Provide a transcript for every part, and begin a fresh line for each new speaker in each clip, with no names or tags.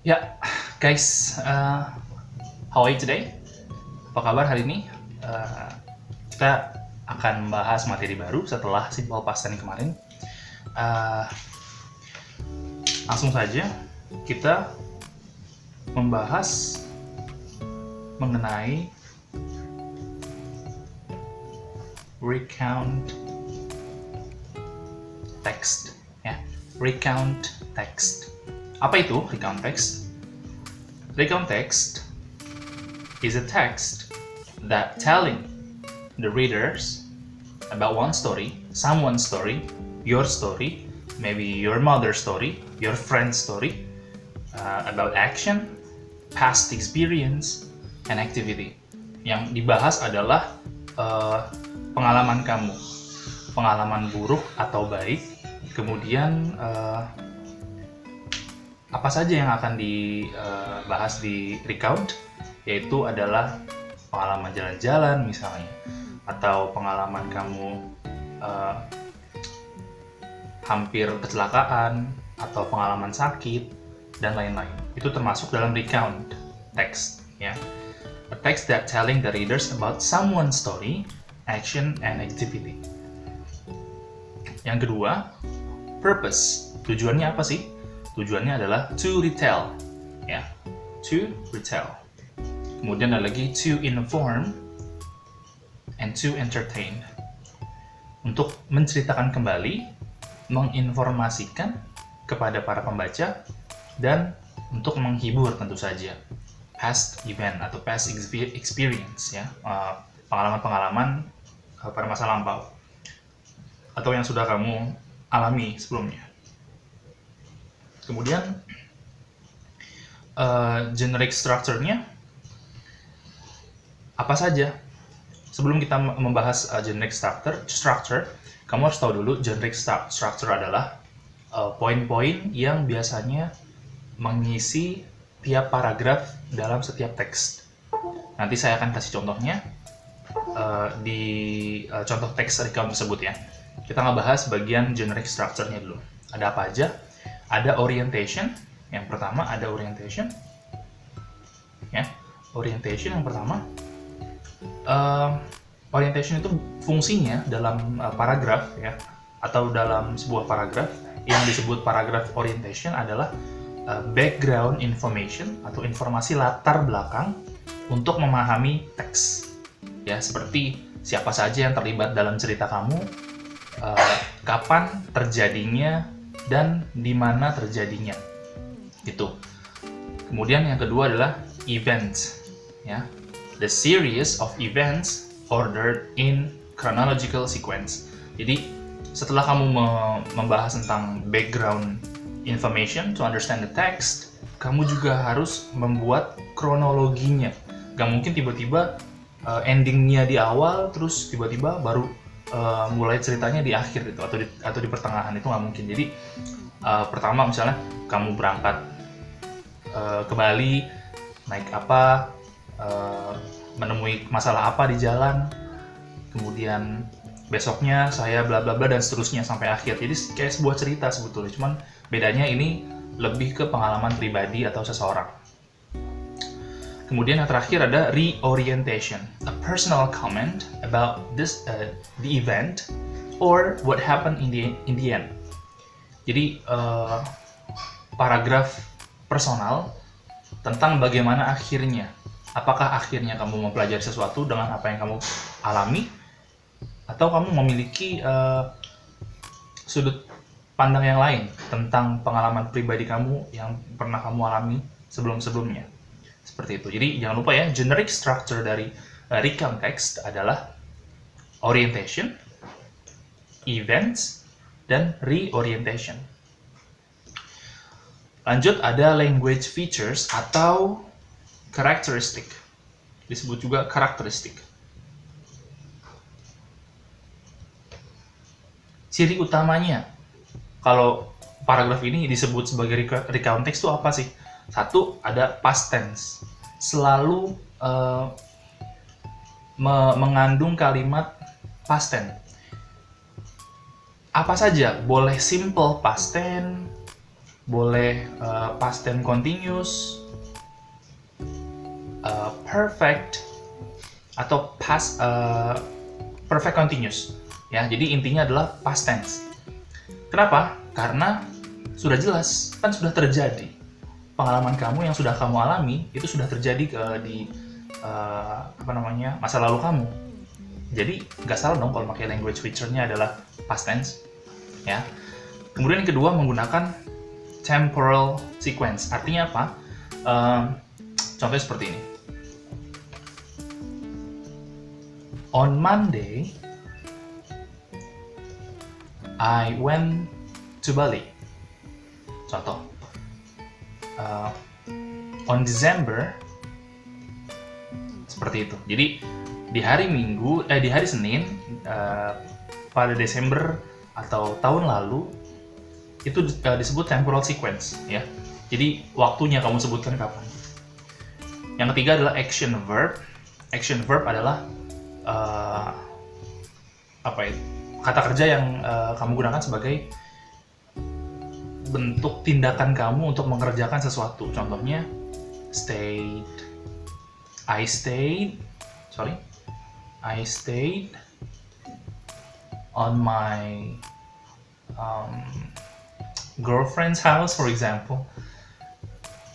Ya, guys, how are you today? Apa kabar hari ini? Uh, kita akan membahas materi baru setelah simple past tense kemarin. Uh, Langsung saja kita membahas mengenai recount text. Ya, recount text. Apa itu recount text? Recount text is a text that telling the readers about one story, someone's story, your story, maybe your mother's story, your friend's story, about action, past experience, and activity. Yang dibahas adalah pengalaman kamu, pengalaman buruk atau baik, kemudian apa saja yang akan dibahas di recount, yaitu adalah pengalaman jalan-jalan misalnya, atau pengalaman kamu hampir kecelakaan, atau pengalaman sakit, dan lain-lain. Itu termasuk dalam recount text, ya. A text that telling the readers about someone's story, action, and activity. Yang kedua, purpose. Tujuannya apa sih? Tujuannya adalah to retell, ya, to retell. Kemudian ada lagi to inform and to entertain. Untuk menceritakan kembali, menginformasikan kepada para pembaca, dan untuk menghibur tentu saja. Past event atau past experience, ya, pengalaman-pengalaman pada masa lampau atau yang sudah kamu alami sebelumnya. Kemudian generic structure-nya apa saja? Sebelum kita membahas generic structure, kamu harus tahu dulu generic structure adalah poin-poin yang biasanya mengisi tiap paragraf dalam setiap teks. Nanti saya akan kasih contohnya di contoh teks recount tersebut, ya. Kita ngebahas bagian generic structure-nya dulu. Ada apa aja? Ada orientation. Yang pertama ada orientation, ya. Orientation yang pertama, orientation itu fungsinya dalam paragraf, ya, atau dalam sebuah paragraf yang disebut paragraph orientation adalah background information atau informasi latar belakang untuk memahami teks, ya, seperti siapa saja yang terlibat dalam cerita kamu, kapan terjadinya, dan di mana terjadinya. Itu. Kemudian yang kedua adalah event, ya. The series of events ordered in chronological sequence. Jadi setelah kamu membahas tentang background information to understand the text, kamu juga harus membuat kronologinya. Gak mungkin tiba-tiba endingnya di awal, terus tiba-tiba baru mulai ceritanya di akhir itu, atau di pertengahan. Itu nggak mungkin. Jadi pertama misalnya kamu berangkat ke Bali, naik apa, menemui masalah apa di jalan, kemudian besoknya saya bla bla bla, dan seterusnya sampai akhir. Jadi kayak sebuah cerita sebetulnya, cuman bedanya ini lebih ke pengalaman pribadi atau seseorang. Kemudian yang terakhir ada reorientation, a personal comment about the event or what happened in the end. Jadi paragraf personal tentang bagaimana akhirnya. Apakah akhirnya kamu mempelajari sesuatu dengan apa yang kamu alami, atau kamu memiliki sudut pandang yang lain tentang pengalaman pribadi kamu yang pernah kamu alami sebelum-sebelumnya. Seperti itu. Jadi jangan lupa, ya, generic structure dari recount text adalah orientation, events, dan reorientation. Lanjut, ada language features atau characteristic. Disebut juga karakteristik. Ciri utamanya kalau paragraf ini disebut sebagai recount text itu apa sih? Satu, ada past tense. Selalu mengandung kalimat past tense. Apa saja? Boleh simple past tense, boleh past tense continuous, perfect, atau past perfect continuous. Ya, jadi intinya adalah past tense. Kenapa? Karena sudah jelas, kan sudah terjadi. Pengalaman kamu yang sudah kamu alami itu sudah terjadi di masa lalu kamu. Jadi nggak salah dong kalau pakai language feature-nya adalah past tense, ya. Kemudian yang kedua menggunakan temporal sequence. Artinya apa? Contohnya seperti ini. On Monday, I went to Bali. Contoh. On December, seperti itu. Jadi di hari Senin pada Desember atau tahun lalu itu disebut temporal sequence, ya. Jadi waktunya kamu sebutkan kapan. Yang ketiga adalah action verb. Action verb adalah kata kerja yang kamu gunakan sebagai bentuk tindakan kamu untuk mengerjakan sesuatu. Contohnya stayed, I stayed on my girlfriend's house, for example.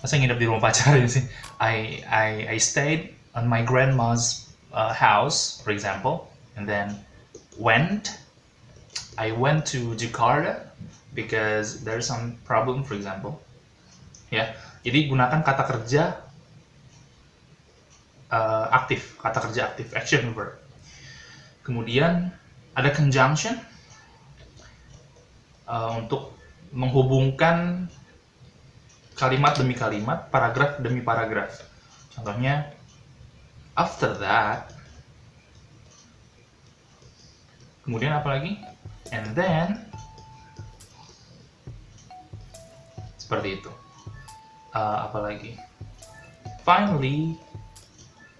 Masa nginep di rumah pacarnya sih? I stayed on my grandma's house, for example, and then I went to Jakarta because there's some problem, for example. Ya, jadi gunakan kata kerja aktif, action verb. Kemudian ada conjunction untuk menghubungkan kalimat demi kalimat, paragraf demi paragraf. Contohnya, after that. Kemudian apa lagi? And then. Seperti itu. Apa lagi? Finally.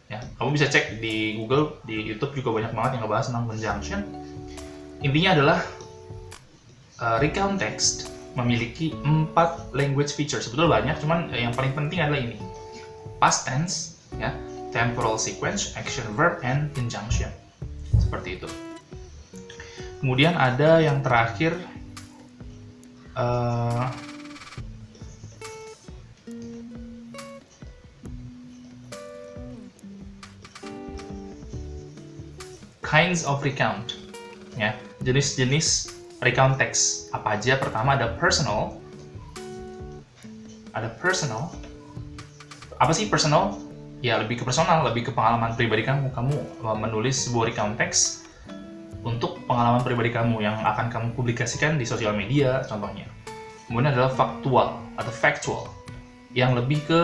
Ya, kamu bisa cek di Google, di YouTube juga banyak banget yang ngebahas tentang conjunction. Intinya adalah recount text memiliki 4 language feature. Sebetulnya banyak, cuman yang paling penting adalah ini. Past tense, ya, temporal sequence, action verb, and conjunction. Seperti itu. Kemudian ada yang terakhir, kinds of recount, ya, jenis-jenis recount text apa aja. Pertama ada personal. Apa sih personal? Ya, lebih ke personal, lebih ke pengalaman pribadi kamu. Kamu menulis sebuah recount text untuk pengalaman pribadi kamu yang akan kamu publikasikan di sosial media, contohnya. Kemudian adalah factual atau factual, yang lebih ke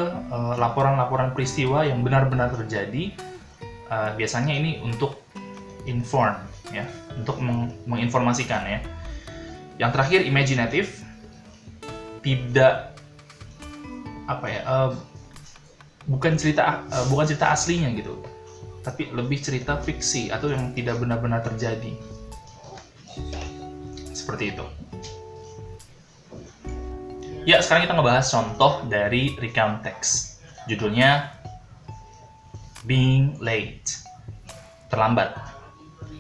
laporan-laporan peristiwa yang benar-benar terjadi. Biasanya ini untuk inform, ya, untuk menginformasikan, ya. Yang terakhir imaginative, tidak bukan cerita aslinya gitu, tapi lebih cerita fiksi atau yang tidak benar-benar terjadi. Seperti itu. Ya, sekarang kita ngebahas contoh dari recount text. Judulnya Being Late, terlambat.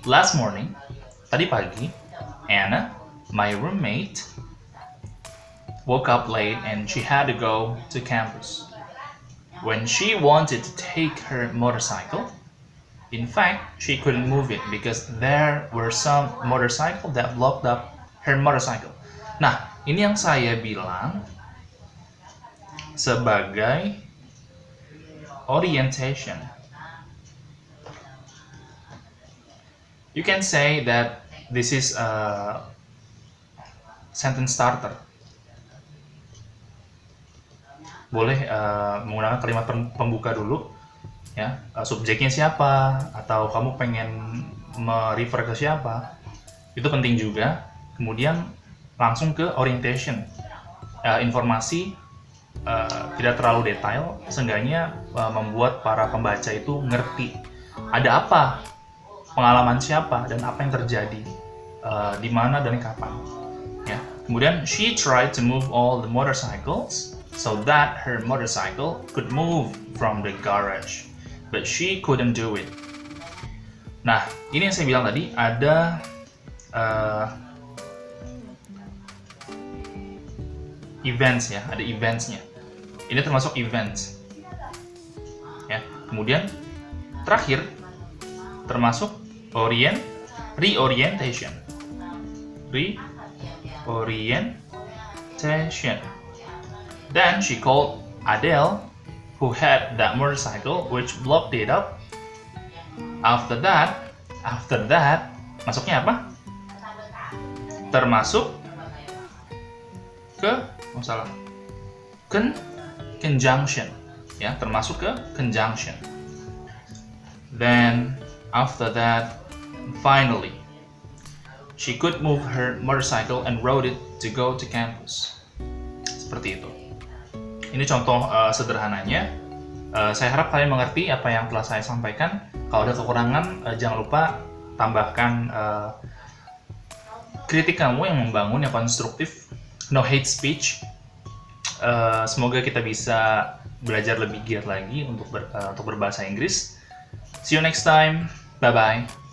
Last morning, tadi pagi, Anna, my roommate, woke up late and she had to go to campus. When she wanted to take her motorcycle, in fact, she couldn't move it because there were some motorcycles that blocked up her motorcycle. Nah, ini yang saya bilang sebagai orientation. You can say that this is a sentence starter. Boleh menggunakan kalimat pembuka dulu, ya. Subjeknya siapa, atau kamu pengen merefer ke siapa, itu penting juga. Kemudian langsung ke orientation, informasi tidak terlalu detail, seenggaknya membuat para pembaca itu ngerti ada apa, pengalaman siapa, dan apa yang terjadi, di mana dan kapan, ya. Kemudian, she tried to move all the motorcycles so that her motorcycle could move from the garage, but she couldn't do it. Nah, ini yang saya bilang tadi, ada events ya, ada eventsnya. Ini termasuk events. Ya, kemudian terakhir termasuk reorientation. Then she called Adele, who had that motorcycle, which blocked it up. After that, masuknya apa? Termasuk ke, conjunction, ya, termasuk ke conjunction. Then after that, finally, she could move her motorcycle and rode it to go to campus. Seperti itu. Ini contoh sederhananya. Saya harap kalian mengerti apa yang telah saya sampaikan. Kalau ada kekurangan, jangan lupa tambahkan kritik kamu yang membangun, yang konstruktif. No hate speech. Semoga kita bisa belajar lebih giat lagi untuk berbahasa Inggris. See you next time. Bye-bye.